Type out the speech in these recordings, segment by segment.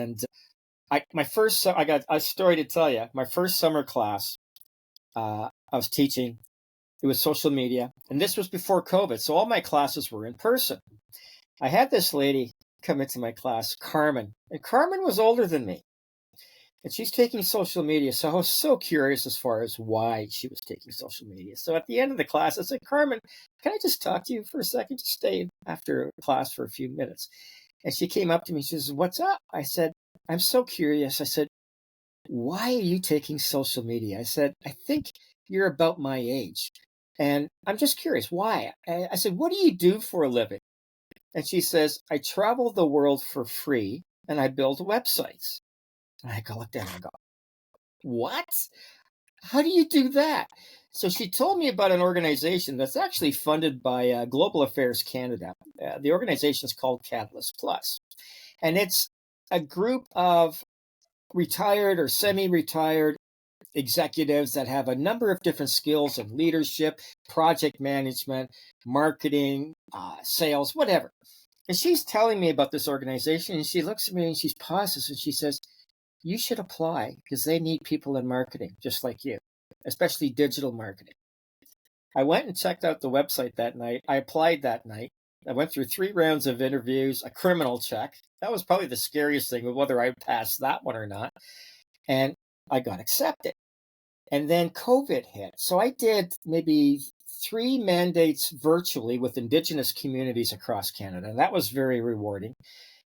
And I got a story to tell you. My first summer class, I was teaching. It was social media, and this was before COVID, so all my classes were in person. I had this lady come into my class, Carmen, and Carmen was older than me, and she's taking social media. So I was so curious as far as why she was taking social media. So at the end of the class, I said, Carmen, can I just talk to you for a second? Just stay after class for a few minutes. And she came up to me. She says, what's up? I said, I'm so curious. I said, why are you taking social media? I said, I think you're about my age. And I'm just curious, why? I said, what do you do for a living? And she says, I travel the world for free and I build websites. And I go, look down and I go, what? How do you do that? So she told me about an organization that's actually funded by Global Affairs Canada. The organization is called Catalyst Plus. And it's a group of retired or semi-retired executives that have a number of different skills of leadership, project management, marketing, sales, whatever. And she's telling me about this organization, and she looks at me and she pauses and she says, you should apply because they need people in marketing just like you, especially digital marketing. I went and checked out the website that night. I applied that night. I went through 3 rounds of interviews, a criminal check. That was probably the scariest thing, whether I passed that one or not. And I got accepted. And then COVID hit. So I did maybe 3 mandates virtually with Indigenous communities across Canada. And that was very rewarding.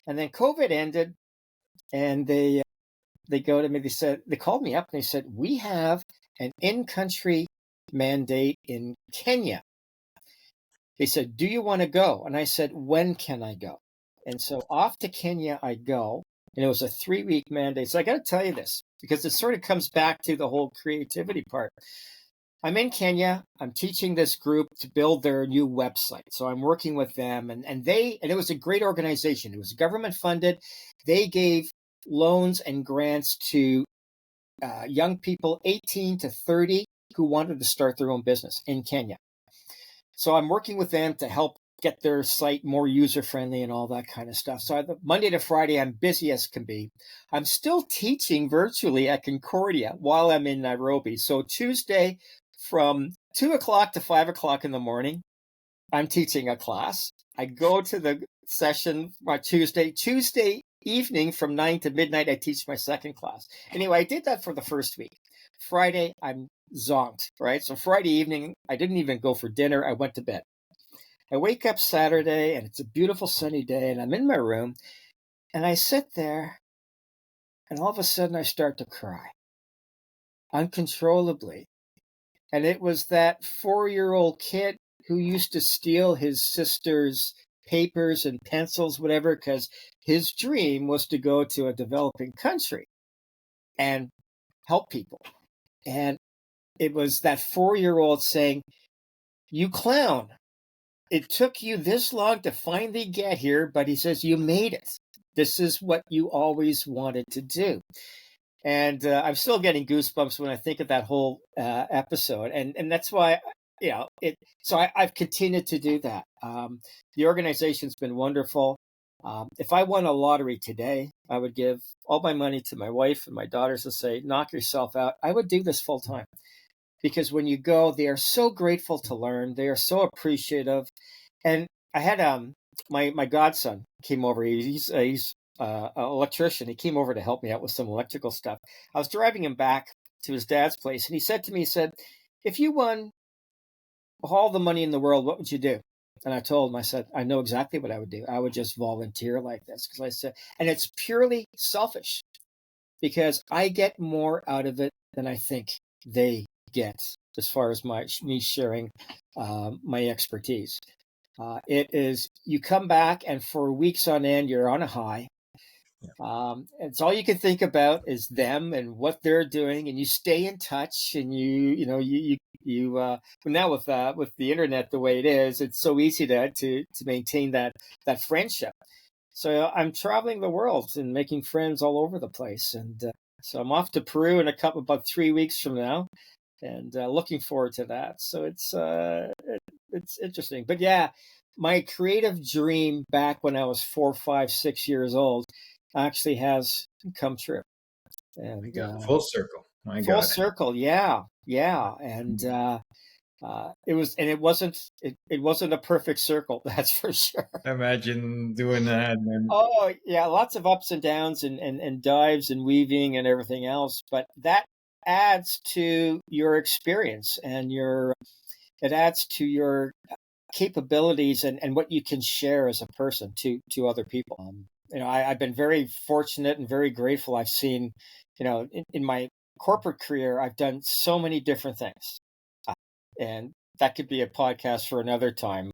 And then COVID ended, and they go to me, they called me up and they said, we have an in-country mandate in Kenya. They said, do you want to go? And I said, when can I go? And so off to Kenya I go. And it was a 3-week mandate. So I got to tell you this, because it sort of comes back to the whole creativity part. I'm in Kenya. I'm teaching this group to build their new website. So I'm working with them, and it was a great organization. It was government funded. They gave loans and grants to young people 18 to 30 who wanted to start their own business in Kenya. So I'm working with them to help get their site more user-friendly and all that kind of stuff. So Monday to Friday, I'm busy as can be. I'm still teaching virtually at Concordia while I'm in Nairobi. So Tuesday from 2 o'clock to 5 o'clock in the morning, I'm teaching a class. I go to the session on Tuesday evening from 9 to midnight, I teach my second class. Anyway, I did that for the first week. Friday, I'm zonked, right? So Friday evening, I didn't even go for dinner. I went to bed. I wake up Saturday, and it's a beautiful sunny day, and I'm in my room, and I sit there, and all of a sudden I start to cry uncontrollably. And it was that 4-year-old kid who used to steal his sister's papers and pencils, whatever, because his dream was to go to a developing country and help people. And it was that 4-year-old saying, you clown. It took you this long to finally get here, but he says, you made it. This is what you always wanted to do. And I'm still getting goosebumps when I think of that whole episode. And that's why, I've continued to do that. The organization's been wonderful. If I won a lottery today, I would give all my money to my wife and my daughters and say, knock yourself out. I would do this full time. Because when you go, they are so grateful to learn. They are so appreciative. And I had my godson came over. He's an electrician. He came over to help me out with some electrical stuff. I was driving him back to his dad's place, and he said to me, if you won all the money in the world, what would you do? And I told him, I said, I know exactly what I would do. I would just volunteer like this. Because I said, and it's purely selfish because I get more out of it than I think they get as far as me sharing my expertise. It is, you come back and for weeks on end, you're on a high. It's all you can think about is them and what they're doing, and you stay in touch. And now with the internet the way it is, it's so easy to maintain that friendship. So I'm traveling the world and making friends all over the place, and so I'm off to Peru in about 3 weeks from now, and looking forward to that. So it's interesting, but yeah, my creative dream back when I was 4, 5, 6 years old actually has come true. My And God, full circle. My full God. circle, yeah, yeah. And it wasn't a perfect circle, that's for sure. Imagine doing that, man. Oh yeah, lots of ups and downs and dives and weaving and everything else, but that adds to your experience and your it adds to your capabilities and what you can share as a person to other people. I've been very fortunate and very grateful. I've seen, in my corporate career, I've done so many different things, and that could be a podcast for another time.